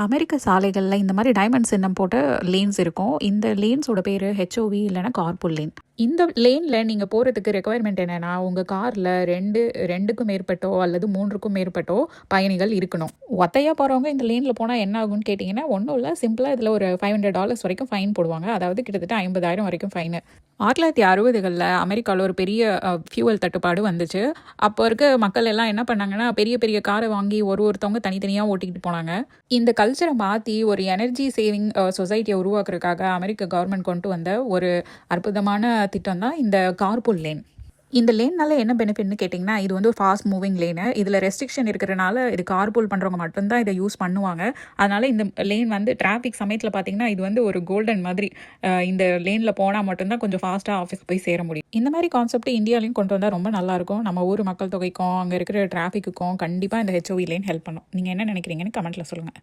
அமெரிக்க சாலைகளில் இந்த மாதிரி டைமண்ட் சின்னம் போட்ட லேன்ஸ் இருக்கும். இந்த லேன்ஸோட பேர் ஹெச்ஓவி இல்லைன்னா கார்புல் லேன். இந்த லேனில் நீங்கள் போகிறதுக்கு ரெக்குவயர்மெண்ட் என்னென்னா, உங்கள் காரில் ரெண்டுக்கும் மேற்பட்டோ அல்லது 3க்கும் மேற்பட்டோ பயணிகள் இருக்கணும். ஒத்தையாக போகிறவங்க இந்த லேனில் போனால் என்ன ஆகும்னு கேட்டிங்கன்னா, ஒன்றும் இல்லை, சிம்பிளாக இதில் ஒரு $500 வரைக்கும் ஃபைன் போடுவாங்க. அதாவது கிட்டத்தட்ட 50,000 வரைக்கும் ஃபைனு. 1960களில் அமெரிக்காவில் ஒரு பெரிய ஃபியூவல் தட்டுப்பாடு வந்துச்சு. அப்போ இருக்க மக்கள் எல்லாம் என்ன பண்ணாங்கன்னா, பெரிய பெரிய காரை வாங்கி ஒருத்தவங்க தனித்தனியாக ஓட்டிக்கிட்டு போனாங்க. இந்த கல்ச்சரை மாற்றி ஒரு எனர்ஜி சேவிங் சொசைட்டியை உருவாக்குறதுக்காக அமெரிக்க கவர்மெண்ட் கொண்டு வந்த ஒரு அற்புதமான திட்டம் தான் இந்த கார்பூல் லேன். இந்த லேன்னால என்ன பெனிஃபிட்னு கேட்டிங்கன்னா, இது வந்து ஒரு ஃபாஸ்ட் மூவிங் லேனு. இதில் ரெஸ்ட்ரிக்ஷன் இருக்கிறனால இது கார்பூல் பண்ணுறவங்க மட்டும்தான் இதை யூஸ் பண்ணுவாங்க. அதனால் இந்த லேன் வந்து டிராஃபிக் சமயத்தில் பார்த்திங்கன்னா, இது வந்து ஒரு கோல்டன் மாதிரி. இந்த லேனில் போனால் மட்டும்தான் கொஞ்சம் ஃபாஸ்ட்டாக ஆஃபீஸ் போய் சேர முடியும். இந்த மாதிரி கான்செப்ட் இந்தியாலையும் கொண்டு வந்தால் ரொம்ப நல்லாயிருக்கும். நம்ம ஊர் மக்கள் தொகைக்கும் அங்கே இருக்கிற டிராஃபிக்குக்கும் கண்டிப்பாக இந்த ஹெச்ஓவி லேன் ஹெல்ப் பண்ணும். நீங்கள் என்ன நினைக்கிறீங்கன்னு கமெண்ட்டில் சொல்லுங்கள்.